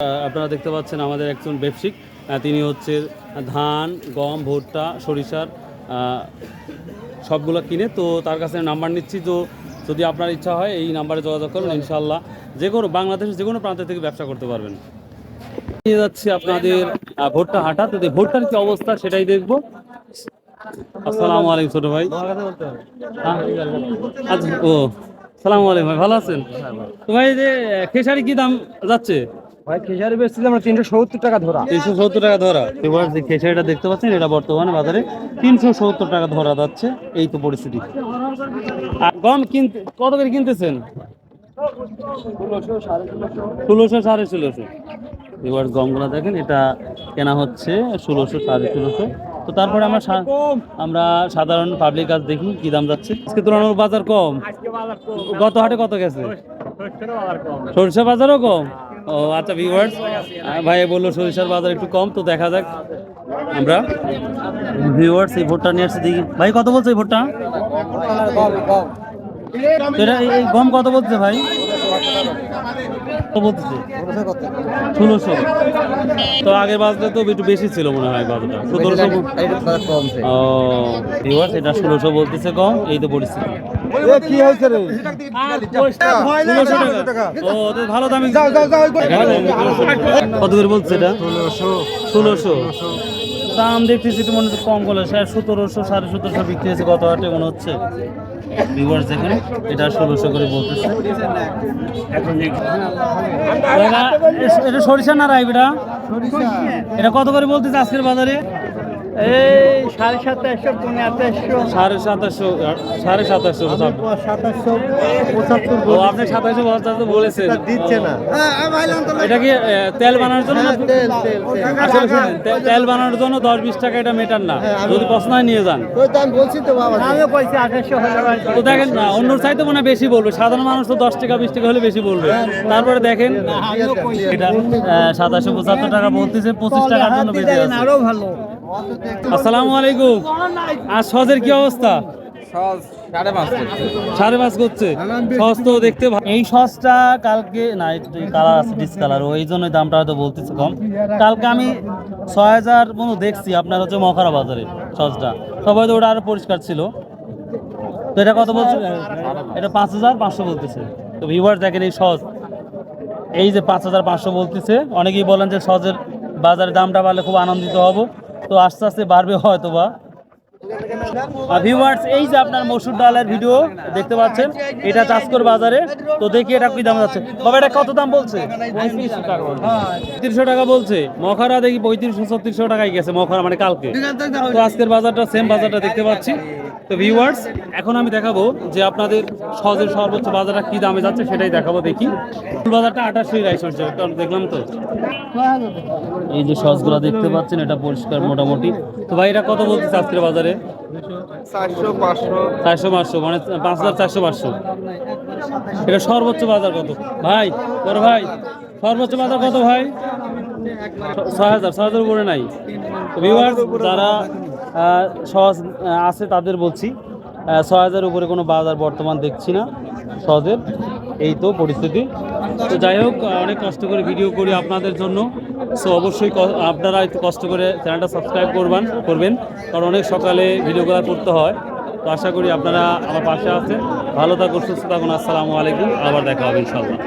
আপনারা দেখতে পাচ্ছেন আমাদের একজন ব্যবসায়িক, তিনি হচ্ছে ধান, গম, ভুট্টা, সরিষার সবগুলো কিনে। তো তার কাছে নাম্বার নিচ্ছি। তো যদি আপনার ইচ্ছা হয় এই নাম্বারে যোগাযোগ করবেন, ইনশাল্লাহ যে কোনো বাংলাদেশের যে কোনো প্রান্ত থেকে ব্যবসা করতে পারবেন। নিয়ে যাচ্ছি আপনাদের ভুট্টা হাটা। তো ভুট্টার কি অবস্থা সেটাই দেখবো। আসসালামু আলাইকুম ছোট ভাই। আচ্ছা, ও সালামু আলাইকুম ভাই, ভালো আছেন? তো ভাই যে খেসারি কি দাম যাচ্ছে? ভাই খেসারি বেচছি আমরা 370 টাকা ধরা। 370 টাকা ধরা। এবার যে খেসারিটা দেখতে পাচ্ছেন এটা বর্তমানে বাজারে 370 টাকা ধরা যাচ্ছে। এই তো পরিস্থিতি। আর গম কিনতে কত করে কিনতেছেন? 1600 1650। এবার গমগুলো দেখেন, এটা কেনা হচ্ছে 1600 1650। তো তারপরে আমরা সাধারণ পাবলিক কাজ দেখি কি দাম যাচ্ছে। আজকে তুলনামূলক বাজার কম। গত হাটে কত গেছে? সরিষা বাজারও কম। ও আচ্ছা ভিউয়ার্স, ভাই বললো সরিষার বাজার একটু কম। তো দেখা যাক আমরা ভিউয়ার্স এই ভোটটা নিয়ে আসছি দেখি। ভাই কত বলছে এই ভোটটা? এই গম কত বলছে ভাই? কত বলতেছে? 1600। তো আগের বাজারটা তো একটু বেশি ছিল মনে হয়, বাজারটা 1700। ও ভিউয়ার্স, এটা 1600 বলতেছে কম। এই তো পরিস্থিতি। কি হয়েছে রে? 1600 টাকা। ও তো ভালো দামে। কত করে বলছে এটা? 1600। দাম দেখতেছি তো মনে হচ্ছে কম বলে, 1700 1750 বিক্রি হয়েছে গত হাটে মনে হচ্ছে। ভিউয়ার্স দেখেন, এটা 1600 করে বলতেছে। এটা সরিষা না রাইবেটা? এটা কত করে বলতেছে আজকের বাজারে? এই 2750 2700 ও আপনি 2750 বলেছেন। দিচ্ছে না। এটা কি তেল বানানোর জন্য? আসলে শুনেন, তেল বানানোর জন্য 10-20 টাকা এটা মেটার না। যদি পছন্দ হয় নিয়ে যান। আমি বলছি তো বাবা, আমি কইছি 2800 তো দেখেন না, অন্য চাইতে মনে হয় বেশি বলবে। সাধারণ মানুষ তো 10 টাকা 20 টাকা হলে বেশি বলবে। তারপরে দেখেন এটা 2775 টাকা বলতেছে, 25 টাকার জন্য বেশি আছে। আরো ভালো। আসসালামু আলাইকুম। আর সজের কি অবস্থা? 5.5 করছে। সস তো দেখতে এই সসটা কালকে না, একটু কালার আছে ডিসকালার, ওই জন্য দামটা হয়তো বলতেছে কম। কালকে আমি 6000 মতো দেখছি আপনার হচ্ছে মখারা বাজারে সসটা। সবাই তো ওটা আরো পরিষ্কার ছিল। তো এটা কত বলছে? এটা 5500 বলতেছে। তো ভিউয়ার্স দেখেন এই সস, এই যে 5500 বলতেছে। অনেকেই বলেন যে সসের বাজারে দামটা বাড়লে খুব আনন্দিত হব। তো আস্তে আস্তে বাড়বে হয়তো বা। ভিউয়ার্স, এই যে আপনার মসুর ডালের ভিডিও দেখতে পাচ্ছেন, এটা চাষকর বাজারে। তো দেখি এটা কি দাম যাচ্ছে। বাবা এটা কত দাম বলছে? 3500 টাকা বলছে। মখারা দেখি 3500-3600 টাকায় গেছে মখারা, মানে কালকে। তো আজকের বাজারটা সেম বাজারটা দেখতে পাচ্ছি। তো ভিউয়ার্স, এখন আমি দেখাবো যে আপনাদের সহজের সর্বোচ্চ বাজারটা কি দামে যাচ্ছে সেটাই দেখাবো। দেখি বাজারটা 2800 দেখলাম। তো এই যে সসগুলো দেখতে পাচ্ছেন, এটা পরিষ্কার মোটামুটি। তো ভাই এটা কত বলতেছে আজকের বাজারে? 400-500, মানে 5400-500। এটা সর্বোচ্চ বাজার কত ভাই? বড় ভাই, সর্বোচ্চ বাজার কত ভাই? 6000 উপরে নাই। তো ভিউয়ার্স, যারা সহজ আছে তাদের বলছি 6000 উপরে কোনো বাজার বর্তমান দেখছি না সহজের। এই তো পরিস্থিতি। তো যাই হোক, অনেক কষ্ট করে ভিডিও করি আপনাদের জন্য। সো অবশ্যই আপনারা একটু কষ্ট করে চ্যানেলটা সাবস্ক্রাইব করবেন, কারণ অনেক সকালে ভিডিওগুলো করতে হয়। তো আশা করি আপনারা আমার পাশে আছেন। ভালো থাকুন, সুস্থ থাকুন। আসসালামু আলাইকুম। আবার দেখা হবে ইনশাল্লাহ।